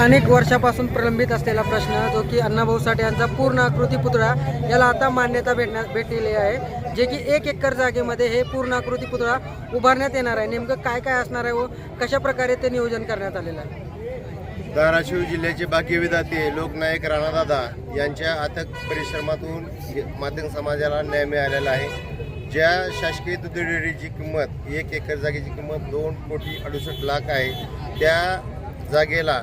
अनेक वर्षापासून प्रलंबित असलेला प्रश्न जो की अण्णाभाऊ साठे यांचा पूर्ण आकृती पुतळा याला आता मान्यता भेटलेली आहे, जे की 1 एकर जागेमध्ये हे पूर्ण आकृती पुतळा उभारण्यात येणार आहे। नेमकं काय काय असणार आहे व कशा प्रकारे ते नियोजन करण्यात आलेलं आहे? धाराशिव जिल्ह्याचे भाग्यविधाते लोकनायक राणादादा यांच्या अथक परिश्रमातून मातंग समाजाला न्याय मिळालेला आहे। ज्या शासकीय दूध डेअरीची किंमत 1 एकर जागेची किंमत 2,68,00,000 आहे, त्या जागेला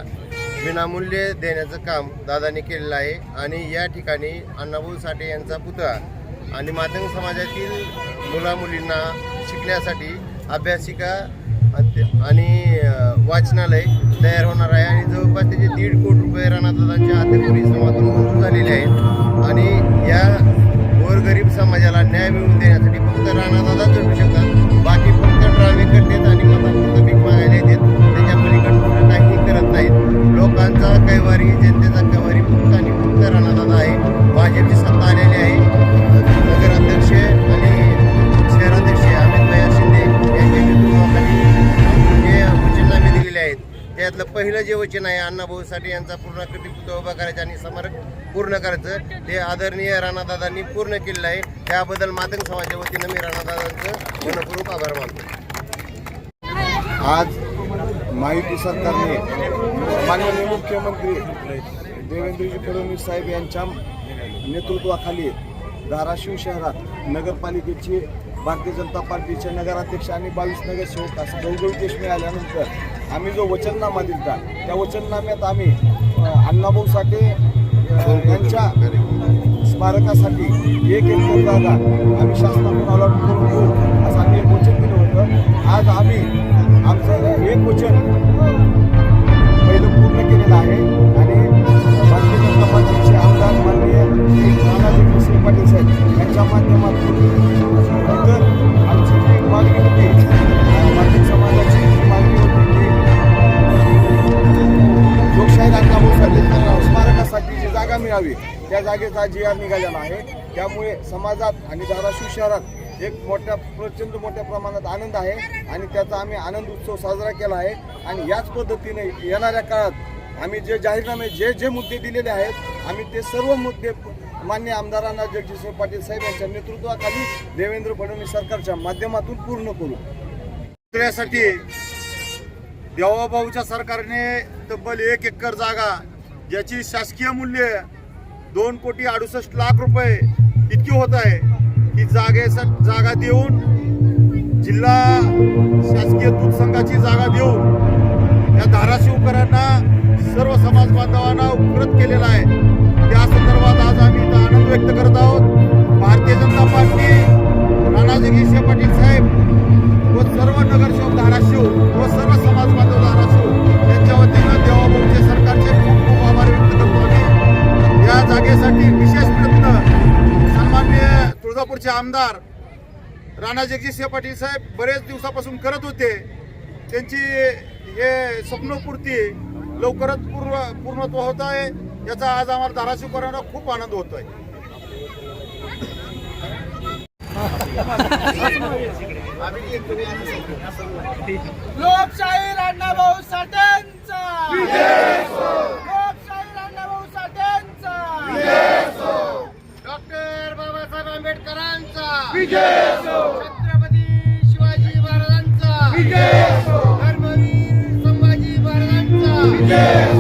विनामूल्य देण्याचं काम दादांनी केलेलं आहे। आणि या ठिकाणी अण्णाभाऊ साठे यांचा पुतळा आणि मातंग समाजातील मुलामुलींना शिकण्यासाठी अभ्यासिका आणि वाचनालय तयार होणार आहे। आणि जवळपास त्याचे 1.5 कोटी रुपये राणादादांच्या अथक परिश्रमातून मंजूर झालेले आहेत। आणि या गोरगरीब समाजाला न्याय मिळवून देण्यासाठी फक्त राणादादा जोडू शकतात, बाकी फक्त ड्रामे करतात आणि फक्त भीक मागायला येतात, त्याच्या पलीकडून काही करत नाहीत। लोकांचा कैवारी, जनतेचा कैवारी फक्त आणि फक्त राणादादा आहे। भाजपची सत्ता आलेली आहे। नगराध्यक्ष आणि शहराध्यक्ष अमित भाई शिंदे यांच्या नेतृत्वाखाली जे वचननामे दिलेले आहेत, त्यातलं पहिलं जे वचन आहे अण्णाभाऊ साठे यांचा पूर्णाकृती पुतळा उभा करायचा आणि स्मारक पूर्ण करायचं, ते आदरणीय राणादादांनी पूर्ण केलेलं आहे। त्याबद्दल मातंग समाजाच्या वतीनं मी राणादादांचं मनपूर्वक आभार मानतो। आज महायुती सरकारने माननीय मुख्यमंत्री देवेंद्रजी फडणवीस साहेब यांच्या नेतृत्वाखाली धाराशिव शहरात नगरपालिकेची भारतीय जनता पार्टीचे नगराध्यक्ष आणि 22 नगरसेवक असं घवघवीत यश मिळाल्यानंतर आम्ही जो वचननामा दिला, त्या वचननाम्यात आम्ही अण्णाभाऊ साठे यांच्या स्मारकासाठी 1 एकर जागा आम्ही शासनाकडून अलॉट करून घेऊ असं आम्ही एक वचन दिलं होतं। आज आम्ही आमचं एक वचन पहिलं पूर्ण केलेलं आहे आणि भारतीय जनता पार्टीचे आमदार माननीय नानाजी पाटील साहेब यांच्या माध्यमातून इतर आमची जी मागणी होती, मातंग समाजाची मागणी होती की लोकशाहीर अण्णाभाऊ साठे स्मारकासाठी जी जागा मिळावी, त्या जागेचा GR निघालेला आहे। त्यामुळे समाजात आणि धाराशिव शहरात एक प्रचंड मोठ्या प्रमाणात आनंद आहे आणि त्याचा आम्ही आनंद उत्सव साजरा केला आहे। आणि याच पद्धतीने येणाऱ्या काळात आम्ही जे जाहीरनामे जे मुद्दे दिलेले आहेत, आम्ही ते सर्व मुद्दे मान्य आमदारांना जगजितसिंह पाटील साहेब यांच्या नेतृत्वाखाली देवेंद्र फडणवीस सरकारच्या माध्यमातून पूर्ण करू। पुतळ्यासाठी देवाभाऊच्या सरकारने तब्बल 1 एकर जागा, ज्याची शासकीय मूल्य 2,68,00,000 रुपये इतकी होत आहे, ही जागा देऊन जिल्हा शासकीय दूध संघाची जागा देऊन या धाराशिवकरांना, सर्व समाज बांधवांना उपकृत केलेला आहे। त्या संदर्भात आज आम्ही इथं आनंद व्यक्त करत आहोत। भारतीय जनता पार्टी, राणाजगजितसिंह पाटील साहेब व सर्व नगरसेवक धाराशिव व सर्व समाज बांधव धाराशिव यांच्या वतीनं देवाभाऊचे सरकारचे खूप खूप आभार व्यक्त करतो आम्ही। या जागेसाठी विशेष प्रयत्न सन्माननीय तुळजापूरचे आमदार राणाजगजितसिंह पाटील साहेब बरेच दिवसापासून करत होते। त्यांची हे स्वप्नपूर्ती लवकरच पूर्णत्व होत आहे, याचा आज आम्हाला धाराशिवकरांना खूप आनंद होतोय। लोकशाहीर अण्णाभाऊ साठेंचा विजय हो, लोकशाहीर अण्णाभाऊ साठेंचा विजय हो, डॉक्टर बाबासाहेब आंबेडकरांचा विजय हो, छत्रपती शिवाजी महाराजांचा विजय हो, धर्मवीर संभाजी महाराजांचा विजय